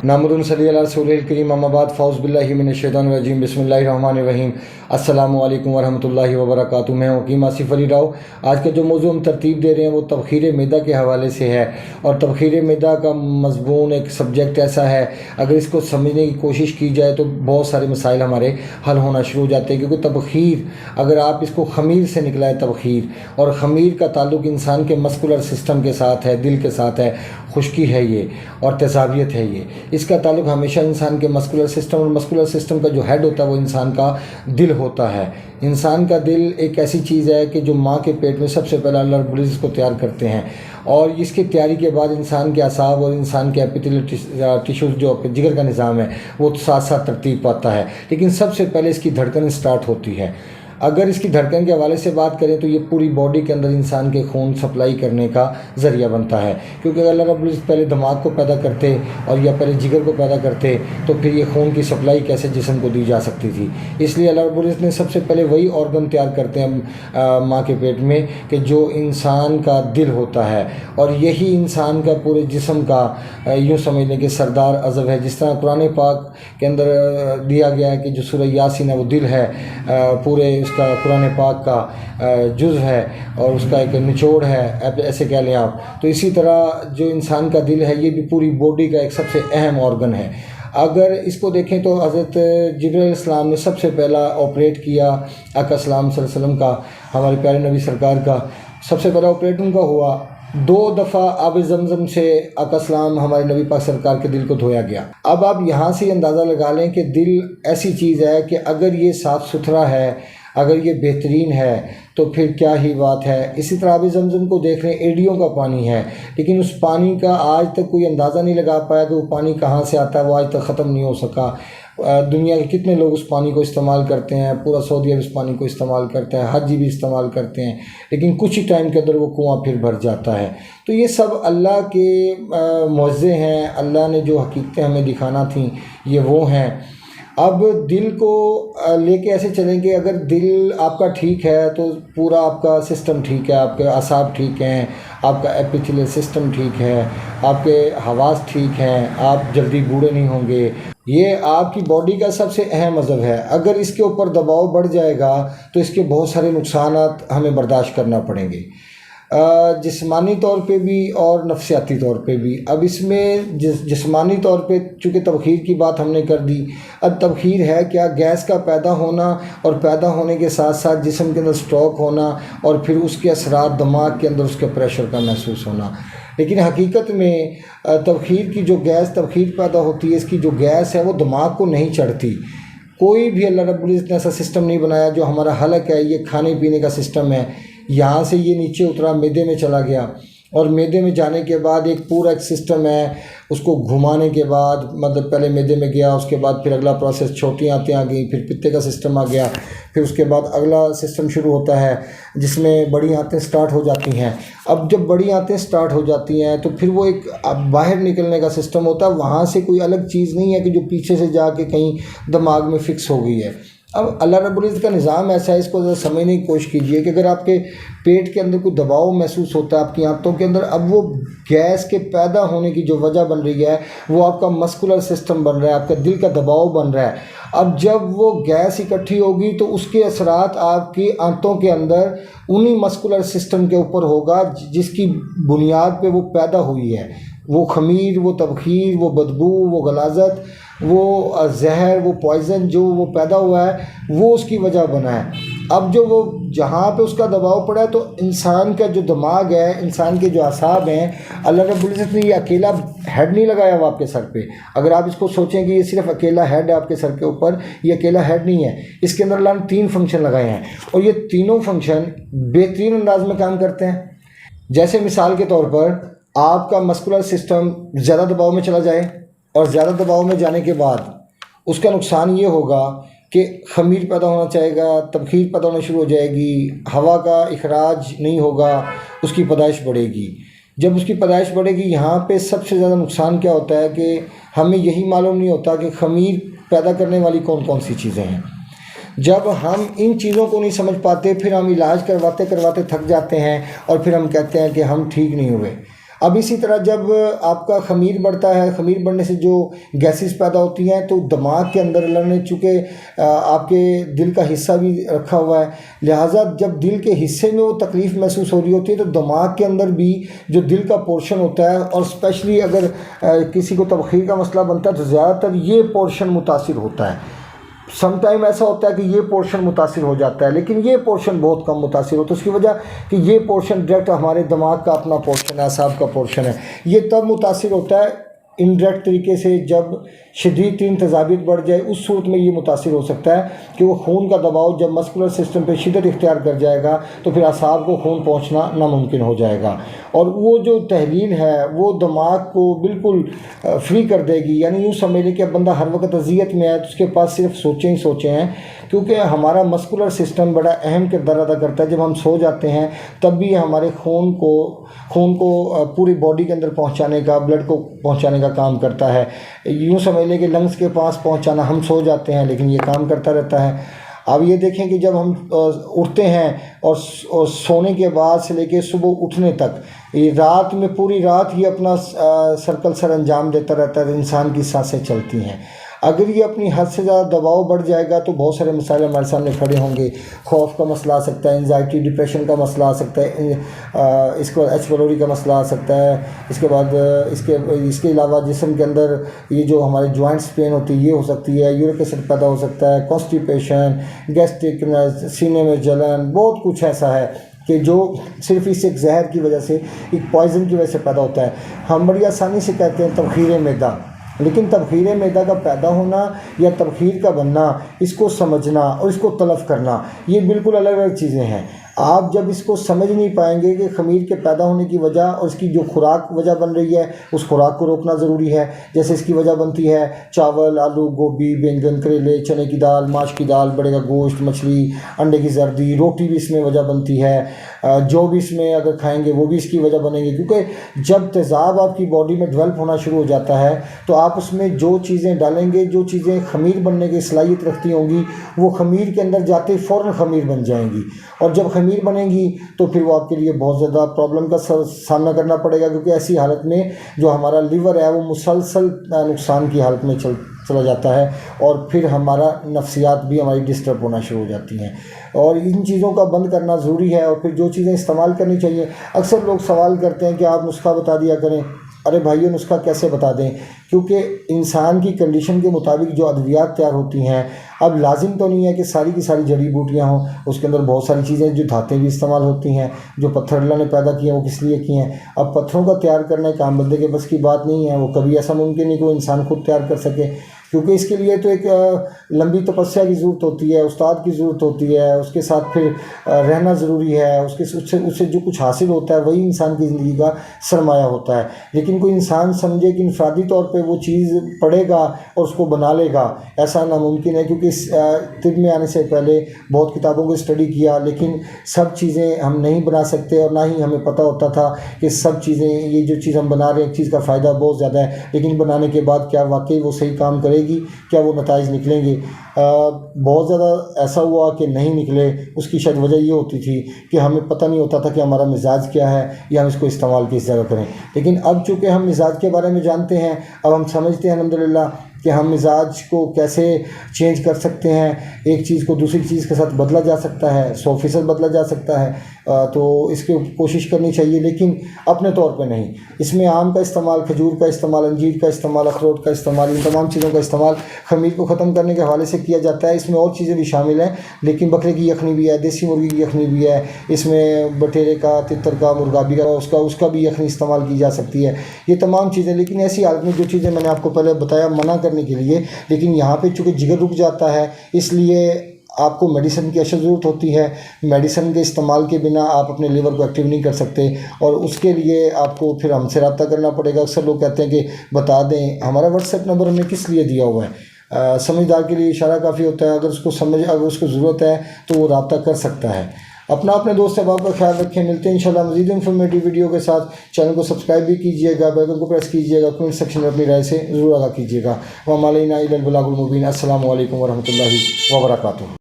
نحمدہ صلی اللہ رسول الکریم اما بعد فاعوذ باللہ من الشیطان الرجیم بسم اللہ الرحمن الرحیم السلام علیکم ورحمۃ اللہ وبرکاتہ۔ میں حکیم آصف علی راؤ۔ آج کا جو موضوع ہم ترتیب دے رہے ہیں وہ تبخیر معدہ کے حوالے سے ہے، اور تبخیر معدہ کا مضمون ایک سبجیکٹ ایسا ہے، اگر اس کو سمجھنے کی کوشش کی جائے تو بہت سارے مسائل ہمارے حل ہونا شروع ہو جاتے ہیں، کیونکہ تبخیر اگر آپ اس کو خمیر سے نکلا ہے تبخیر، اور خمیر کا تعلق انسان کے مسکولر سسٹم کے ساتھ ہے، دل کے ساتھ ہے، خشکی ہے یہ اور تیزابیت ہے یہ، اس کا تعلق ہمیشہ انسان کے مسکولر سسٹم، اور مسکولر سسٹم کا جو ہیڈ ہوتا ہے وہ انسان کا دل ہوتا ہے۔ انسان کا دل ایک ایسی چیز ہے کہ جو ماں کے پیٹ میں سب سے پہلا اللہ رب العزت کو تیار کرتے ہیں، اور اس کی تیاری کے بعد انسان کے اعصاب اور انسان کے ایپیتھیلیل ٹیشوز جو جگر کا نظام ہے وہ ساتھ ساتھ ترتیب پاتا ہے، لیکن سب سے پہلے اس کی دھڑکن سٹارٹ ہوتی ہے۔ اگر اس کی دھڑکن کے حوالے سے بات کریں تو یہ پوری باڈی کے اندر انسان کے خون سپلائی کرنے کا ذریعہ بنتا ہے، کیونکہ اگر اللہ رب العزت پہلے دماغ کو پیدا کرتے اور یا پہلے جگر کو پیدا کرتے تو پھر یہ خون کی سپلائی کیسے جسم کو دی جا سکتی تھی۔ اس لیے اللہ رب العزت نے سب سے پہلے وہی آرگن تیار کرتے ہیں ماں کے پیٹ میں کہ جو انسان کا دل ہوتا ہے، اور یہی انسان کا پورے جسم کا یوں سمجھ لیں کہ سردار عضو ہے۔ جس طرح قرآن پاک کے اندر دیا گیا ہے کہ جو سورہ یاسین ہے وہ دل ہے، پورے اس کا قرآن پاک کا جز ہے اور اس کا ایک نچوڑ ہے، ایسے کہہ لیں آپ۔ تو اسی طرح جو انسان کا دل ہے یہ بھی پوری باڈی کا ایک سب سے اہم آرگن ہے۔ اگر اس کو دیکھیں تو حضرت جبرائیل علیہ السلام نے سب سے پہلا آپریٹ کیا آقا اسلام صلی اللہ علیہ وسلم کا، ہمارے پیارے نبی سرکار کا سب سے پہلا آپریٹ ان کا ہوا۔ 2 دفعہ آب زمزم سے آقا اسلام ہمارے نبی پاک سرکار کے دل کو دھویا گیا۔ اب آپ یہاں سے اندازہ لگا لیں کہ دل ایسی چیز ہے کہ اگر یہ صاف ستھرا ہے، اگر یہ بہترین ہے تو پھر کیا ہی بات ہے۔ اسی طرح آب زمزم کو دیکھ رہے ہیں، ایڑیوں کا پانی ہے، لیکن اس پانی کا آج تک کوئی اندازہ نہیں لگا پایا کہ وہ پانی کہاں سے آتا ہے، وہ آج تک ختم نہیں ہو سکا۔ دنیا کے کتنے لوگ اس پانی کو استعمال کرتے ہیں، پورا سعودیہ بھی اس پانی کو استعمال کرتا ہے، حجی بھی استعمال کرتے ہیں، لیکن کچھ ہی ٹائم کے اندر وہ کنواں پھر بھر جاتا ہے۔ تو یہ سب اللہ کے معجزے ہیں، اللہ نے جو حقیقتیں ہمیں دکھانا تھیں یہ وہ ہیں۔ اب دل کو لے کے ایسے چلیں کہ اگر دل آپ کا ٹھیک ہے تو پورا آپ کا سسٹم ٹھیک ہے، آپ کے اعصاب ٹھیک ہیں، آپ کا ایپیتھیلیل سسٹم ٹھیک ہے، آپ کے حواس ٹھیک ہیں، آپ جلدی بوڑھے نہیں ہوں گے۔ یہ آپ کی باڈی کا سب سے اہم عضو ہے، اگر اس کے اوپر دباؤ بڑھ جائے گا تو اس کے بہت سارے نقصانات ہمیں برداشت کرنا پڑیں گے، جسمانی طور پہ بھی اور نفسیاتی طور پہ بھی۔ اب اس میں جسمانی طور پہ چونکہ تبخیر کی بات ہم نے کر دی، اب تبخیر ہے کیا؟ گیس کا پیدا ہونا، اور پیدا ہونے کے ساتھ ساتھ جسم کے اندر سٹروک ہونا، اور پھر اس کے اثرات دماغ کے اندر اس کے پریشر کا محسوس ہونا۔ لیکن حقیقت میں تبخیر کی جو گیس تبخیر پیدا ہوتی ہے، اس کی جو گیس ہے وہ دماغ کو نہیں چڑھتی۔ کوئی بھی اللہ رب العزت نے ایسا سسٹم نہیں بنایا۔ جو ہمارا حلق ہے یہ کھانے پینے کا سسٹم ہے، یہاں سے یہ نیچے اترا، معدے میں چلا گیا، اور معدے میں جانے کے بعد ایک پورا ایک سسٹم ہے، اس کو گھمانے کے بعد مطلب پہلے معدے میں گیا، اس کے بعد پھر اگلا پروسیس چھوٹی آنتیں آ گئیں، پھر پتے کا سسٹم آ گیا، پھر اس کے بعد اگلا سسٹم شروع ہوتا ہے جس میں بڑی آنتیں سٹارٹ ہو جاتی ہیں۔ اب جب بڑی آنتیں سٹارٹ ہو جاتی ہیں تو پھر وہ ایک باہر نکلنے کا سسٹم ہوتا ہے، وہاں سے کوئی الگ چیز نہیں ہے کہ جو پیچھے سے جا کے کہیں دماغ میں فکس ہو گئی ہے۔ اب اللہ رب العزت کا نظام ایسا ہے، اس کو ذرا سمجھنے کی کوشش کیجئے کہ اگر آپ کے پیٹ کے اندر کوئی دباؤ محسوس ہوتا ہے آپ کی آنتوں کے اندر، اب وہ گیس کے پیدا ہونے کی جو وجہ بن رہی ہے وہ آپ کا مسکولر سسٹم بن رہا ہے، آپ کا دل کا دباؤ بن رہا ہے۔ اب جب وہ گیس اکٹھی ہوگی تو اس کے اثرات آپ کی آنتوں کے اندر انہی مسکولر سسٹم کے اوپر ہوگا جس کی بنیاد پہ وہ پیدا ہوئی ہے۔ وہ خمیر، وہ تبخیر، وہ بدبو، وہ غلاظت، وہ زہر، وہ پوائزن جو وہ پیدا ہوا ہے وہ اس کی وجہ بنا ہے۔ اب جو وہ جہاں پہ اس کا دباؤ پڑا ہے تو انسان کا جو دماغ ہے، انسان کے جو اعصاب ہیں، اللہ رب العزت نے یہ اکیلا ہیڈ نہیں لگایا ہوا آپ کے سر پہ۔ اگر آپ اس کو سوچیں کہ یہ صرف اکیلا ہیڈ ہے آپ کے سر کے اوپر، یہ اکیلا ہیڈ نہیں ہے، اس کے اندر اللہ نے 3 فنکشن لگائے ہیں، اور یہ تینوں فنکشن بہترین انداز میں کام کرتے ہیں۔ جیسے مثال کے طور پر آپ کا مسکولر سسٹم زیادہ دباؤ میں چلا جائے، اور زیادہ دباؤ میں جانے کے بعد اس کا نقصان یہ ہوگا کہ خمیر پیدا ہونا چاہے گا، تبخیر پیدا ہونا شروع ہو جائے گی، ہوا کا اخراج نہیں ہوگا، اس کی پیدائش بڑھے گی۔ جب اس کی پیدائش بڑھے گی، یہاں پہ سب سے زیادہ نقصان کیا ہوتا ہے کہ ہمیں یہی معلوم نہیں ہوتا کہ خمیر پیدا کرنے والی کون کون سی چیزیں ہیں۔ جب ہم ان چیزوں کو نہیں سمجھ پاتے، پھر ہم علاج کرواتے کرواتے تھک جاتے ہیں، اور پھر ہم کہتے ہیں کہ ہم ٹھیک نہیں ہوئے۔ اب اسی طرح جب آپ کا خمیر بڑھتا ہے، خمیر بڑھنے سے جو گیسز پیدا ہوتی ہیں تو دماغ کے اندر اللہ نے چونکہ آپ کے دل کا حصہ بھی رکھا ہوا ہے، لہٰذا جب دل کے حصے میں وہ تکلیف محسوس ہو رہی ہوتی ہے تو دماغ کے اندر بھی جو دل کا پورشن ہوتا ہے، اور اسپیشلی اگر کسی کو تبخیر کا مسئلہ بنتا ہے تو زیادہ تر یہ پورشن متاثر ہوتا ہے۔ سم ٹائم ایسا ہوتا ہے کہ یہ پورشن متاثر ہو جاتا ہے، لیکن یہ پورشن بہت کم متاثر ہوتا ہے۔ اس کی وجہ کہ یہ پورشن ڈائریکٹ ہمارے دماغ کا اپنا پورشن ہے، اعصاب کا پورشن ہے۔ یہ تب متاثر ہوتا ہے انڈائریکٹ طریقے سے جب شدید ترین تیزابیت بڑھ جائے، اس صورت میں یہ متاثر ہو سکتا ہے کہ وہ خون کا دباؤ جب مسکولر سسٹم پہ شدت اختیار کر جائے گا تو پھر اعصاب کو خون پہنچنا ناممکن ہو جائے گا، اور وہ جو تحلیل ہے وہ دماغ کو بالکل فری کر دے گی۔ یعنی یوں سمجھ لیں کہ اب بندہ ہر وقت اذیت میں ہے تو اس کے پاس صرف سوچیں ہی سوچیں ہیں، کیونکہ ہمارا مسکولر سسٹم بڑا اہم کردار ادا کرتا ہے۔ جب ہم سو جاتے ہیں تب بھی ہمارے خون کو پوری باڈی کے اندر پہنچانے کا، بلڈ کو پہنچانے کا کام کرتا ہے۔ یوں سمجھ لیں کہ لنگس کے پاس پہنچانا، ہم سو جاتے ہیں لیکن یہ کام کرتا رہتا ہے۔ اب یہ دیکھیں کہ جب ہم اٹھتے ہیں اور سونے کے بعد سے لے کے صبح اٹھنے تک، یہ رات میں پوری رات ہی اپنا سرکل سر انجام دیتا رہتا ہے، انسان کی سانسیں چلتی ہیں۔ اگر یہ اپنی حد سے زیادہ دباؤ بڑھ جائے گا تو بہت سارے مسائل ہمارے سامنے کھڑے ہوں گے۔ خوف کا مسئلہ آ سکتا ہے، انزائٹی ڈپریشن کا مسئلہ آ سکتا ہے، اس کے بعد ایچ پیلوری کا مسئلہ آ سکتا ہے، اس کے بعد اس کے علاوہ جسم کے اندر یہ جو ہمارے جوائنٹس پین ہوتی ہے یہ ہو سکتی ہے، یورک ایسڈ پیدا ہو سکتا ہے، کانسٹیپیشن، گیسٹرک، سینے میں جلن، بہت کچھ ایسا ہے کہ جو صرف اس ایک زہر کی وجہ سے، ایک پوائزن کی وجہ سے پیدا ہوتا ہے۔ ہم بڑی آسانی سے کہتے ہیں تبخیر معدہ، لیکن تبخیر معدہ کا پیدا ہونا یا تبخیر کا بننا، اس کو سمجھنا اور اس کو تلف کرنا، یہ بالکل الگ الگ چیزیں ہیں۔ آپ جب اس کو سمجھ نہیں پائیں گے کہ خمیر کے پیدا ہونے کی وجہ اور اس کی جو خوراک وجہ بن رہی ہے، اس خوراک کو روکنا ضروری ہے۔ جیسے اس کی وجہ بنتی ہے چاول، آلو، گوبھی، بینگن، کریلے، چنے کی دال، ماش کی دال، بڑے کا گوشت، مچھلی، انڈے کی زردی، روٹی بھی اس میں وجہ بنتی ہے۔ جو بھی اس میں اگر کھائیں گے وہ بھی اس کی وجہ بنیں گے، کیونکہ جب تیزاب آپ کی باڈی میں ڈیولپ ہونا شروع ہو جاتا ہے تو آپ اس میں جو چیزیں ڈالیں گے، جو چیزیں خمیر بننے کی صلاحیت رکھتی ہوں گی، وہ خمیر کے اندر جاتے فوراً خمیر بن جائیں گی، اور جب خمیر بنے گی تو پھر وہ آپ کے لیے بہت زیادہ پرابلم کا سامنا کرنا پڑے گا، کیونکہ ایسی حالت میں جو ہمارا لیور ہے وہ مسلسل نقصان کی حالت میں چلا جاتا ہے، اور پھر ہمارا نفسیات بھی ہماری ڈسٹرب ہونا شروع ہو جاتی ہیں۔ اور ان چیزوں کا بند کرنا ضروری ہے، اور پھر جو چیزیں استعمال کرنی چاہیے۔ اکثر لوگ سوال کرتے ہیں کہ آپ نسخہ بتا دیا کریں۔ ارے بھائیو، نسخہ کیسے بتا دیں؟ کیونکہ انسان کی کنڈیشن کے مطابق جو ادویات تیار ہوتی ہیں، اب لازم تو نہیں ہے کہ ساری کی ساری جڑی بوٹیاں ہوں، اس کے اندر بہت ساری چیزیں جو دھاتیں بھی استعمال ہوتی ہیں، جو پتھر اللہ نے پیدا کیے ہیں وہ کس لیے کیے ہیں۔ اب پتھروں کا تیار کرنا ایک عام بندے کے بس کی بات نہیں ہے، وہ کبھی ایسا ممکن نہیں کہ وہ انسان خود تیار کر سکے، کیونکہ اس کے لیے تو ایک لمبی تپسیا کی ضرورت ہوتی ہے، استاد کی ضرورت ہوتی ہے، اس کے ساتھ پھر رہنا ضروری ہے، اس سے جو کچھ حاصل ہوتا ہے وہی انسان کی زندگی کا سرمایہ ہوتا ہے۔ لیکن کوئی انسان سمجھے کہ انفرادی طور پہ وہ چیز پڑھے گا اور اس کو بنا لے گا، ایسا ناممکن ہے، کیونکہ اس طب میں آنے سے پہلے بہت کتابوں کو اسٹڈی کیا، لیکن سب چیزیں ہم نہیں بنا سکتے، اور نہ ہی ہمیں پتہ ہوتا تھا کہ سب چیزیں، یہ جو چیز ہم بنا رہے ہیں ایک چیز کا فائدہ بہت زیادہ ہے، لیکن بنانے کے بعد کیا واقعی وہ صحیح کام کرے گی، کیا وہ نتائج نکلیں گے؟ بہت زیادہ ایسا ہوا کہ نہیں نکلے۔ اس کی شاید وجہ یہ ہوتی تھی کہ ہمیں پتہ نہیں ہوتا تھا کہ ہمارا مزاج کیا ہے یا ہم اس کو استعمال کس جگہ کریں، لیکن اب چونکہ ہم مزاج کے بارے میں جانتے ہیں، اب ہم سمجھتے ہیں الحمدللہ کہ ہم مزاج کو کیسے چینج کر سکتے ہیں، ایک چیز کو دوسری چیز کے ساتھ بدلا جا سکتا ہے، 100% بدلا جا سکتا ہے، تو اس کی کوشش کرنی چاہیے، لیکن اپنے طور پہ نہیں۔ اس میں آم کا استعمال، کھجور کا استعمال، انجیر کا استعمال، اخروٹ کا استعمال، ان تمام چیزوں کا استعمال خمیر کو ختم کرنے کے حوالے سے کیا جاتا ہے۔ اس میں اور چیزیں بھی شامل ہیں، لیکن بکرے کی یخنی بھی ہے، دیسی مرغی کی یخنی بھی ہے، اس میں بٹیرے کا، تتر کا، مرغابی کا، اس کا بھی یخنی استعمال کی جا سکتی ہے۔ یہ تمام چیزیں، لیکن ایسی حالت میں جو چیزیں میں نے آپ کو پہلے بتایا منع کرنے کے لیے، لیکن یہاں پہ چونکہ جگر رک جاتا ہے، اس لیے آپ کو میڈیسن کی اشد ضرورت ہوتی ہے۔ میڈیسن کے استعمال کے بنا آپ اپنے لیور کو ایکٹیو نہیں کر سکتے، اور اس کے لیے آپ کو پھر ہم سے رابطہ کرنا پڑے گا۔ اکثر لوگ کہتے ہیں کہ بتا دیں، ہمارا واٹس ایپ نمبر ہمیں کس لیے دیا ہوا ہے؟ سمجھدار کے لیے اشارہ کافی ہوتا ہے، اگر اس کو ضرورت ہے تو وہ رابطہ کر سکتا ہے۔ اپنے دوست احباب کا خیال رکھیں، ملتے ہیں انشاءاللہ مزید انفارمیٹیو ویڈیو کے ساتھ۔ چینل کو سبسکرائب بھی کیجیے گا، بیل آئکن کو پریس کیجیے گا، کمنٹ سیکشن میں اپنی رائے سے ضرور آگاہ کیجیے گا۔ وما علینا الا البلاغ المبین۔ السلام علیکم ورحمۃ اللہ وبرکاتہ۔